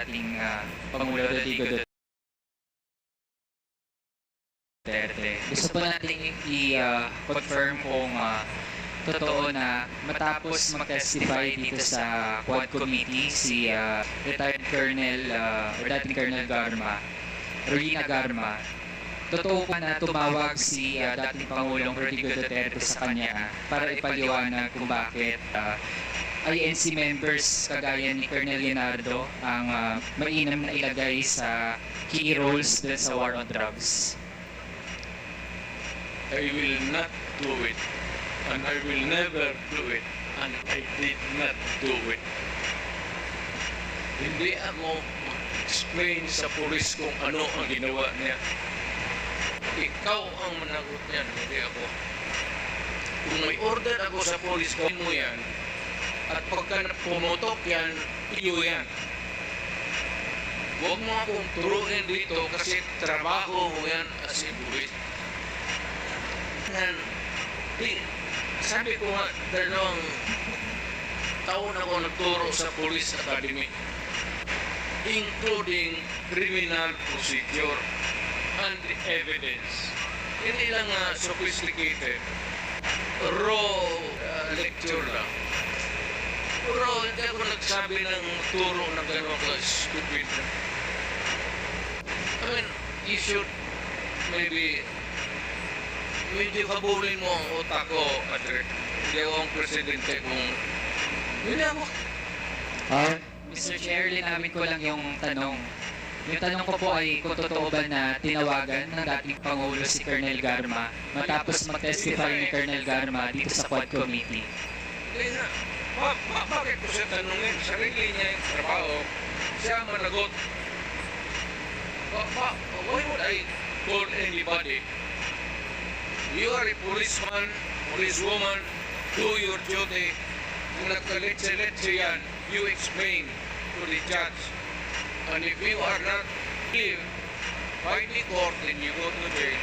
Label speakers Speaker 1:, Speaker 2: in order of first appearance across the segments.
Speaker 1: dating Pangulo Rodrigo Duterte. Gusto po natin i-confirm kung totoo na matapos mag-testify dito sa Quad Committee si retired Colonel or dating Colonel Rowena Garma, totoo pa na tumawag si dating Pangulong Rodrigo Duterte sa kanya para ipaliwanag kung bakit INC members kagaya ni Colonel Leonardo ang mainam na ilagay sa key roles dun sa war on drugs.
Speaker 2: I will not do it, and I will never do it, and I did not do it. Hindi ako explain sa pulis kung ano ang ginawa niya. Ikaw ang managot niyan, hindi ako. Kung may order ako sa pulis, gawin mo yan. At pagka pumutok yan, iyo yan. Huwag mo akong turuin dito kasi trabaho mo yan as a pulis. Sabi ko nga, 2 taon ako nagturo sa Police Academy, including criminal procedure and evidence. Hindi lang sophisticated, raw lecture lang. Pero hindi ako nagsabi ng turo na gano'n ka stupid. I mean, you should maybe medyo kabulin mo ang utak ko, Patrick. Hindi ako ang presidente kung hindi ako.
Speaker 1: Mr. Chair, linawin ko lang yung tanong. Yung tanong ko po ay kung totoo ba na tinawagan ng dating Pangulo si Colonel Garma matapos mag-testify ni Colonel Garma dito sa Quad Committee.
Speaker 2: Hindi na. Bakit ko siya tanungin? Sarili niya yung trabaho. Siya managot. Why would I call anybody? You are a policeman, policewoman, do your duty. Kung nagkaletse-letse yan, you explain to the judge. And if you are not clear by the court and you go to jail,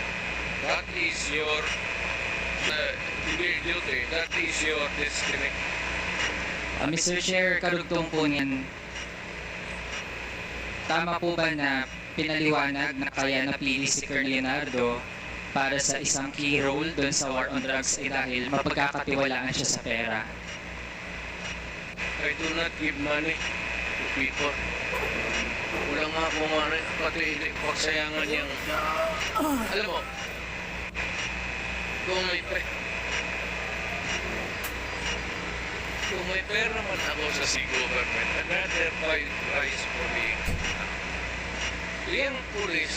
Speaker 2: that is your duty, that is your destiny.
Speaker 1: Mr. Chair, karugtong po niyan, tama po ba na pinaliwanag na kaya napili si Colonel Leonardo para sa isang key role doon sa war on drugs ay dahil mapagkakatiwalaan siya sa pera?
Speaker 2: I do not give money to people. Wala nga ako money, pati pagsayangan niyang, alam mo, kung may pera man ako sa government, another price for me. Yung police,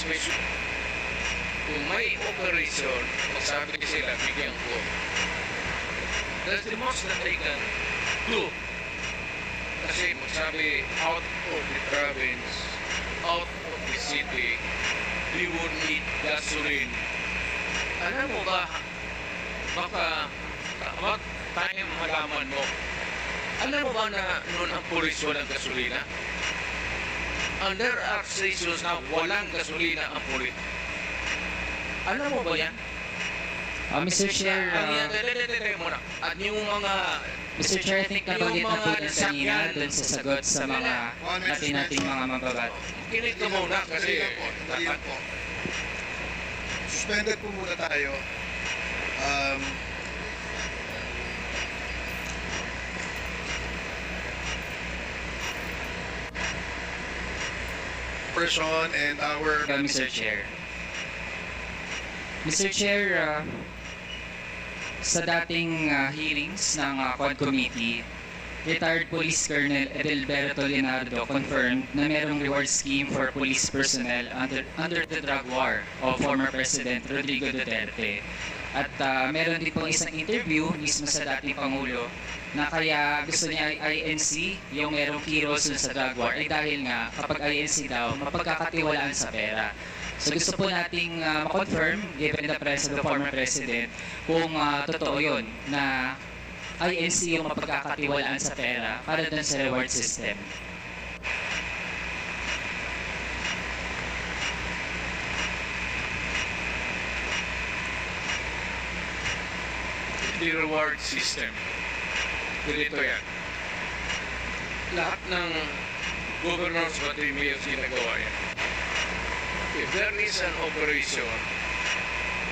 Speaker 2: kung may operation, magsabi sila, bigyan ko. That's the most that they can do. Kasi magsabi, out of the province, out of the city, we would need gasoline. Alam mo ba, baka time malaman mo, alam mo ba na noon ang pulis walang gasolina? And there are stations na walang gasolina ang pulis. Alam mo ba yan?
Speaker 1: Mr. Chair,
Speaker 2: at yung mga
Speaker 1: Mr. Chair, I think nabanggit na po yan kanina doon sa sagot sa mga nating mga mababat.
Speaker 2: Kinig ka muna kasi
Speaker 3: suspended po muna tayo. Person and our
Speaker 1: Mr. Chair. Mr. Chair, sa dating hearings ng Quad Committee, retired Police Colonel Edelberto Leonardo confirmed na merong reward scheme for police personnel under the drug war of former President Rodrigo Duterte. At meron din pong isang interview mismo sa dating Pangulo na kaya gusto niya INC yung merong key roles sa drug war ay dahil nga kapag INC daw mapagkakatiwalaan sa pera. So gusto po nating ma-confirm, given the presence of the former President, kung totoo yun na INC yung mapagkakatiwalaan sa pera para dun sa reward system.
Speaker 2: the reward system. Ganito yan. Lahat ng governors pati mayors ginagawa yan. If there is an operation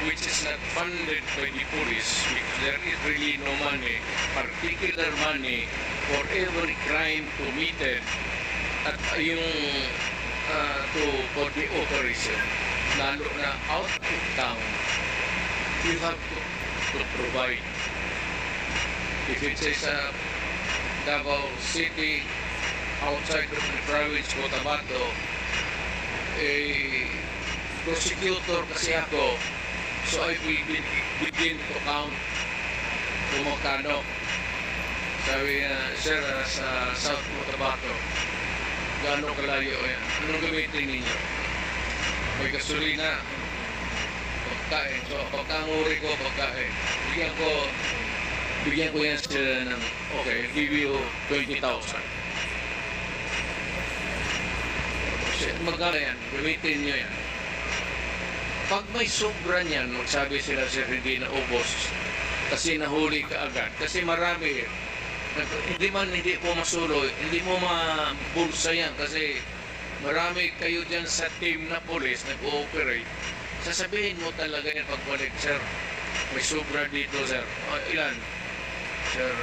Speaker 2: which is not funded by the police because there is really no money, particular money for every crime committed at yung for the operation, lalo na out of town, you have to provide. If it is a Davao City, outside of the province of Cotabato, prosecutor kasi ako, so I will begin to count kung magkano. Sabi niya, sir, sa South Cotabato, gaano kalayo yan? Anong gamitin ninyo? May gasolina, pagkain. So, pagkanguri ko, pagkain. Bigyan ko yan sila ng, okay, I'll give you 20,000. Magkano yan? Gamitin nyo yan. Pag may sobra niyan, magsabi sila sir, hindi na ubos. Kasi nahuli ka agad. Kasi marami eh. Hindi po masuloy, hindi mo mabulsa yan. Kasi marami kayo dyan sa team na police nag-ooperate. Sasabihin mo talaga yan pagbalik, sir. May sobra dito, sir. Ilan? Sir,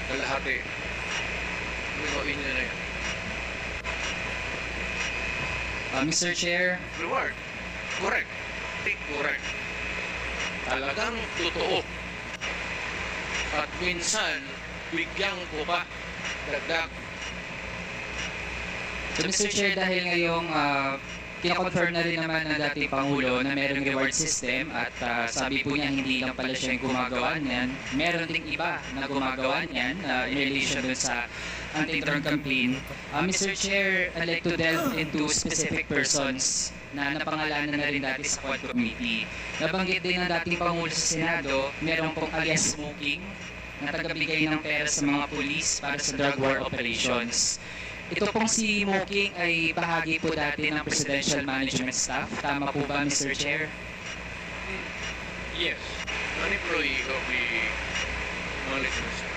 Speaker 2: kalahati. Gawin nyo na yan.
Speaker 1: Mr. Chair,
Speaker 2: Reward. Correct. Correct. Talagang totoo. At minsan, bigyan ko pa dagdag.
Speaker 1: so Mr. Chair, dahil ngayong kinakonfirm na rin naman ng dating Pangulo na merong reward system at sabi po niya hindi lang pala siya yung gumagawa niyan, meron ding iba na gumagawa niyan in relation dun sa anti-term campaign. Mr. Chair, I'd like to delve into specific persons na napangalanan na rin dati sa Quad Committee. Nabanggit din ng dating Pangulo sa Senado, meron pong alias smoking na tagabigay ng pera sa mga pulis para sa drug war operations. Ito pong si Moking ay bahagi po dati ng Presidential Management Staff. Tama po ba, Mr. Chair?
Speaker 2: Yes. An employee of the management staff.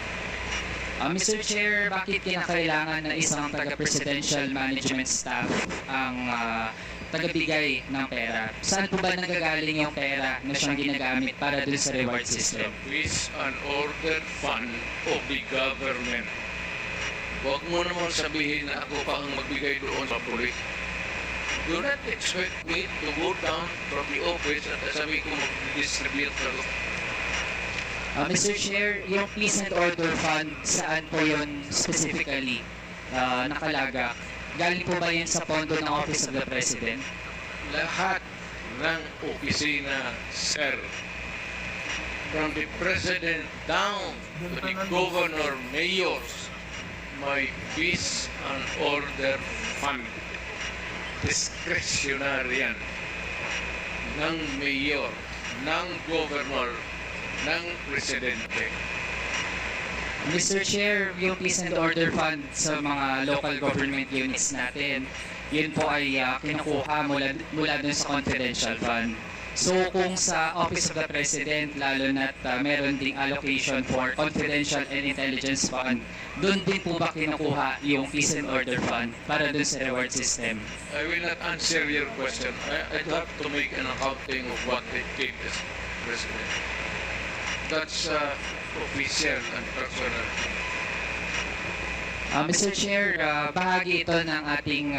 Speaker 1: Mr. Chair, bakit kinakailangan na isang taga-Presidential Management Staff ang tagabigay ng pera? Saan po ba nanggagaling yung pera na siyang ginagamit para dun sa reward system?
Speaker 2: Is an ordered fund of the government. Huwag mo naman sabihin na ako pa ang magbigay doon sa pulis. Do not expect me to go down from the office at sabi ko mag-distribute ka.
Speaker 1: Mr. Chair, yung Peace and Order Fund, saan po yun specifically nakalagak? Galing po ba yun sa pondo ng Office of the President?
Speaker 2: Lahat ng opisina, sir, from the President down to the Governor, Mayors, may Peace and Order Fund. Discretionary yan ng Mayor, ng Governor, ng Presidente.
Speaker 1: Mr. Chair, yung Peace and Order Fund sa mga local government units natin, yun po ay kinukuha mula dun sa confidential fund. So kung sa Office of the President, lalo na't meron ding allocation for confidential and intelligence fund, dun din po ba kinukuha yung Peace and Order Fund para dun sa reward system?
Speaker 2: I will not answer your question. I'd have to make an accounting of what they gave the President. That's official and personal.
Speaker 1: Mr. Chair, bahagi ito ng ating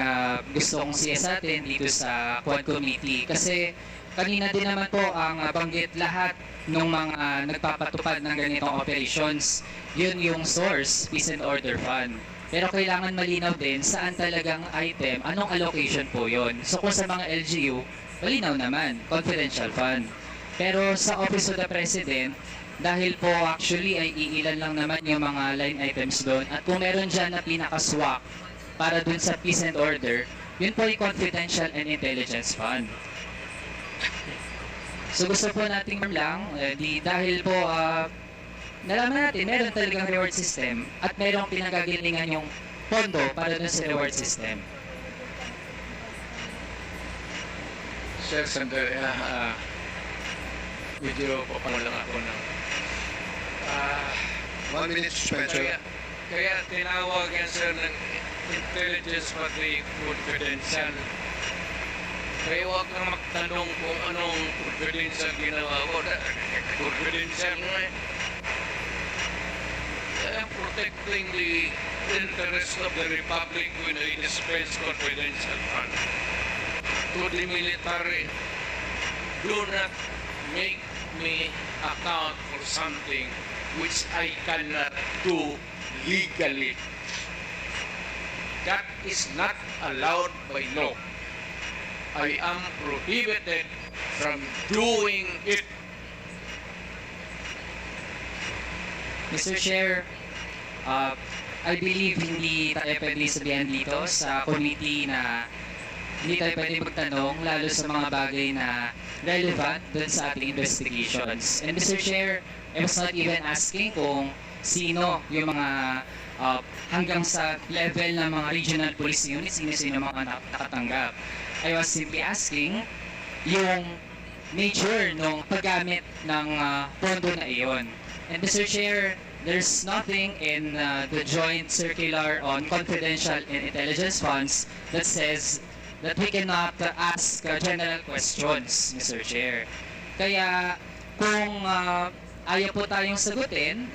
Speaker 1: gustong siyasatin dito sa Quad Committee kasi kanina din naman po ang banggit lahat ng mga nagpapatupad ng ganitong operations. Yun yung source, Peace and Order Fund. Pero kailangan malinaw din saan talagang item, anong allocation po yun. So kung sa mga LGU, malinaw naman, confidential fund. Pero sa Office of the President, dahil po actually ay iilan lang naman yung mga line items doon at kung meron dyan na pinaka-swak para dun sa Peace and Order, yun po ay confidential and intelligence fund. So gusto po nating lang, dahil po nalaman natin meron talagang reward system at merong pinagagalingan yung pondo para dun sa reward system.
Speaker 2: Sir, sandali, video pa lang ako ng
Speaker 3: 1 minute suspension.
Speaker 2: kaya tinawag yan sir ng intelligence pati confidential. Kaya huwag kang magtanong kung anong confidential ginawa ko. Confidential nga eh. I am protecting the interest of the Republic when I dispense confidential fund to the military. Do not make me account for something which I cannot do legally. That is not allowed by law. I am prohibited from doing it.
Speaker 1: Mr. Chair, I believe hindi tayo pwede sabihan dito sa committee na hindi tayo pwede magtanong lalo sa mga bagay na relevant dun sa ating investigations. And Mr. Chair, I was not even asking kung sino yung mga hanggang sa level ng mga regional police units, sino mga nakatanggap. I was simply asking yung nature ng paggamit ng pondo na iyon. And Mr. Chair, there's nothing in the joint circular on confidential and intelligence funds that says that we cannot ask general questions, Mr. Chair. Kaya kung ayaw po tayong sagutin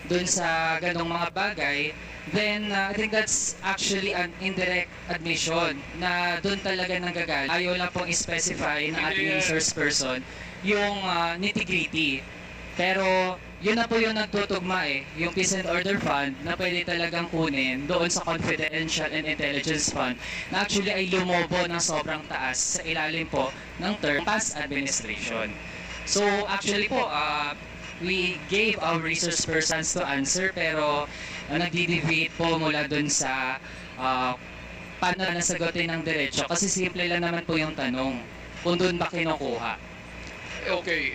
Speaker 1: dun sa ganong mga bagay, then I think that's actually an indirect admission na dun talaga nanggagaling. Ayaw lang pong specify ng ating resource person yung nitty-gritty. Pero yun na po yung nagtutugma yung Peace and Order Fund na pwede talagang kunin doon sa Confidential and Intelligence Fund na actually ay lumobo ng sobrang taas sa ilalim po ng term past administration. So actually po, we gave our resource persons to answer pero nagdi-deviate po mula doon sa paano nasagutin ng diretso kasi simple lang naman po yung tanong kung doon ba kinukuha.
Speaker 2: Okay,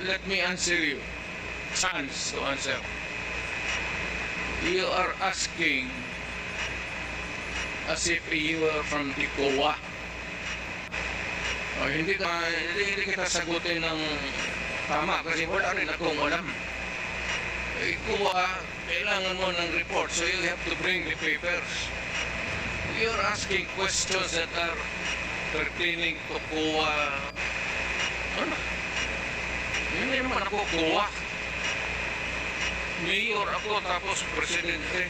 Speaker 2: let me answer you. Chance to answer. You are asking as if you are from the COA. Hindi kita sagutin ng tama kasi wala rin akong alam. COA, kailangan mo ng report so you have to bring the papers. You are asking questions that are pertaining to COA. Ano? Hindi naman ako COA. Mayor ako tapos presidente.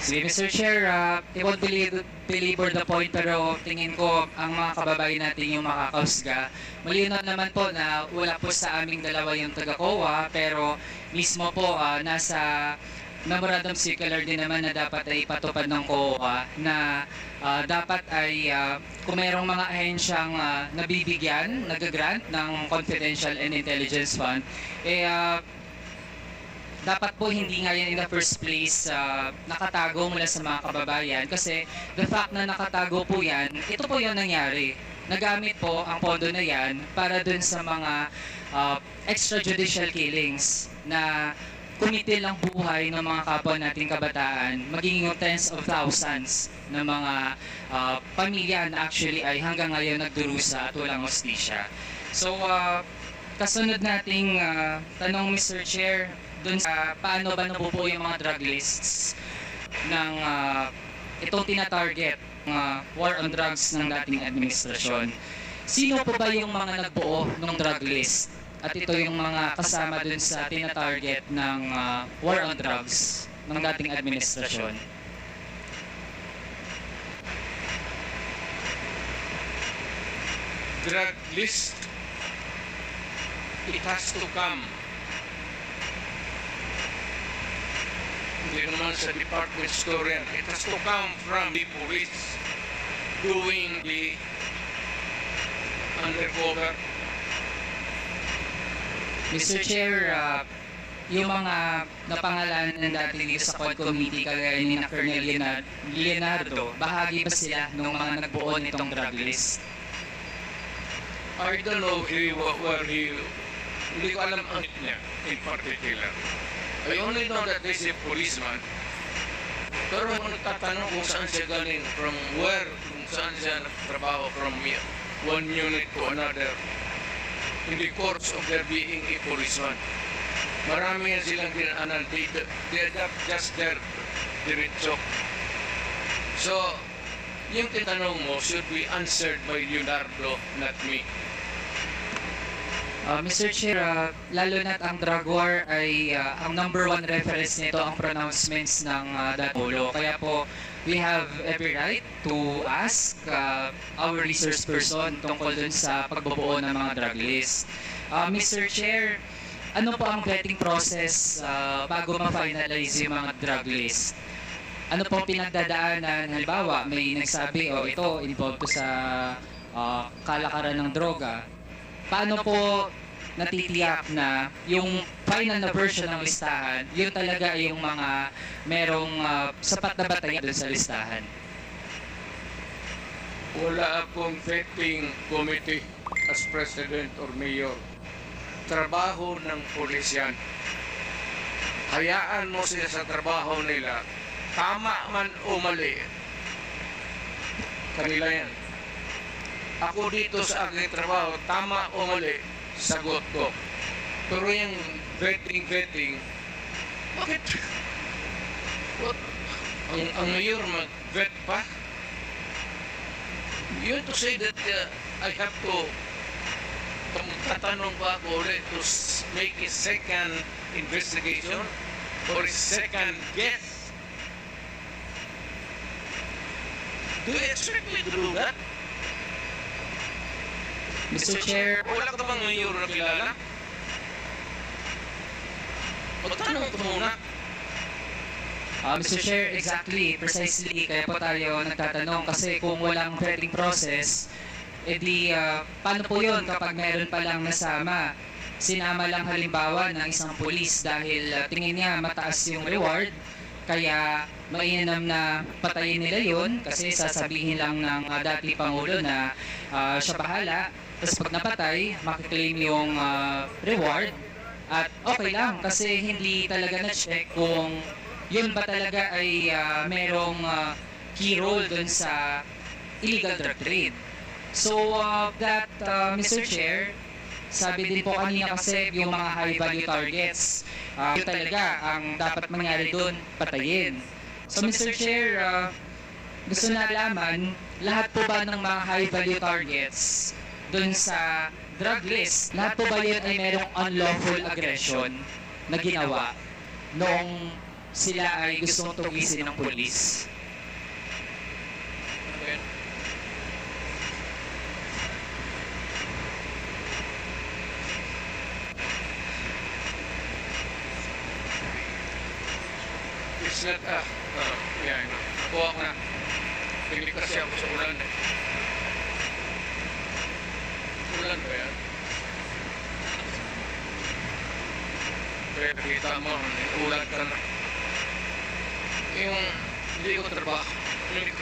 Speaker 1: Sige, Mr. Chair, I won't belabor the point pero tingin ko ang mga kababayan natin yung makakausga. Malinaw naman po na wala po sa aming dalawa yung taga-COA pero mismo po nasa memorandum circular din naman na dapat ay ipatupad ng COA na dapat ay kung mayroong mga ahensyang nabibigyan, nag-grant ng Confidential and Intelligence Fund, dapat po hindi nga yan in the first place nakatago mula sa mga kababayan kasi the fact na nakatago po yan, ito po yung nangyari. Nagamit po ang pondo na yan para dun sa mga extrajudicial killings na kumitil ang buhay ng mga kapwa nating kabataan, maging yung tens of thousands na mga pamilya na actually ay hanggang ngayon nagdurusa at walang hostisya. So, kasunod nating tanong Mr. Chair, dun sa paano ba nabubuo yung mga drug lists ng itong tina-target war on drugs ng dating administrasyon. Sino po ba yung mga nagbuo ng drug list? At ito yung mga kasama dun sa tina-target ng war on drugs ng dating administrasyon.
Speaker 2: Drug list, it has to come. Hindi naman sa department store yan. It has to come from the police doing the undercover.
Speaker 1: Mr. Chair, yung mga napangalanan dati dito sa Quad Committee kagaya ni na Colonel Leonardo, bahagi ba sila ng mga nagbuo nitong drug list?
Speaker 2: I don't know where hindi ko alam ang niya in particular. I only know that he's a policeman. Pero kung nagtatanong kung saan siya galing, from where, kung saan siya nagtrabaho from one unit to another, in the course of their being a policeman. Marami yan silang ginaanan. They adapt just their diretso. So, yung tinanong mo should be answered by Leonardo, not me.
Speaker 1: Mr. Chair, lalo na't ang drug war ay ang number one reference nito ang pronouncements ng Pangulo. Kaya po, we have every right to ask our resource person tungkol dun sa pagbubuo ng mga drug list. Mr. Chair, ano po ang vetting process bago ma-finalize yung mga drug list? Ano po pinagdadaanan? Halimbawa, may nagsabi, ito, involved to sa kalakaran ng droga. Paano po natitiyak na yung final na version ng listahan, yun talaga yung mga merong sapat na batayan dun sa listahan?
Speaker 2: Wala akong vetting committee as president or mayor. Trabaho ng pulis yan. Hayaan mo sila sa trabaho nila. Tama man o mali, kanila yan. Ako dito sa aking trabaho, tama o mali, sagot ko. Pero yung vetting, bakit? What? Ang mayor mag-vet pa? You to say that I have to tatanong pa ako ulit to make a second investigation or a second guess? Do you expect me to do that?
Speaker 1: Mr. Chair,
Speaker 2: Wala ka bang mayor na kilala? Magtanong ko muna.
Speaker 1: Mr. Chair, exactly, precisely, kaya po tayo nagtatanong kasi kung walang vetting process, edi paano po yun kapag meron palang nasama? Sinama lang halimbawa ng isang pulis dahil tingin niya mataas yung reward, kaya mainam na patayin nila yun kasi sasabihin lang ng dati Pangulo na siya bahala. Tapos pag napatay, makiklaim yung reward at okay lang kasi hindi talaga na-check kung yun ba talaga ay merong key role dun sa illegal drug trade. So Mr. Chair, sabi din po kanina kasi yung mga high value targets, yun talaga ang dapat mangyari dun, patayin. So Mr. Chair, gusto na alaman, lahat po ba ng mga high value targets dun sa drug list, lahat po ba yun ay merong unlawful aggression na ginawa noong sila ay gustong tugisin ng pulis?
Speaker 2: It's not, yan. Nakuha ko na. Pili kasi ako sa ulan eh. Ulan ba yan? Kaya kita mo, ulan ka na. Yung hindi ko trabaho yan.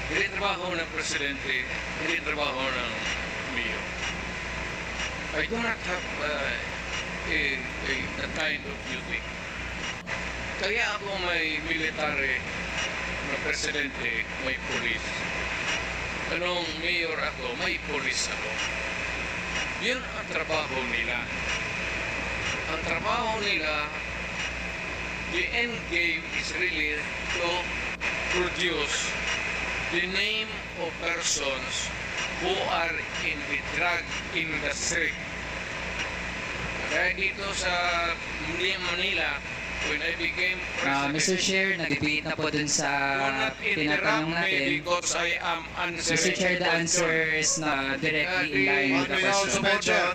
Speaker 2: Hindi trabaho ng presidente, hindi trabaho ng mayor. I do not have that kind of duty. Kaya ako may military na presidente, may pulis. Anong mayor ako, may pulis ako. Yun ang trabaho nila. Ang trabaho nila, the end game is really to produce the name of persons who are in the drug industry. Kaya dito sa Manila, when I became president,
Speaker 1: Mr. Chair, nag-debate na po dun sa
Speaker 2: do not
Speaker 1: tinatanong
Speaker 2: interrupt me
Speaker 1: natin.
Speaker 2: because I am answering
Speaker 1: Mr. Chair, the
Speaker 2: the
Speaker 1: answer
Speaker 2: question.
Speaker 1: is not directly in line with the
Speaker 3: May I also
Speaker 1: question.
Speaker 3: mention,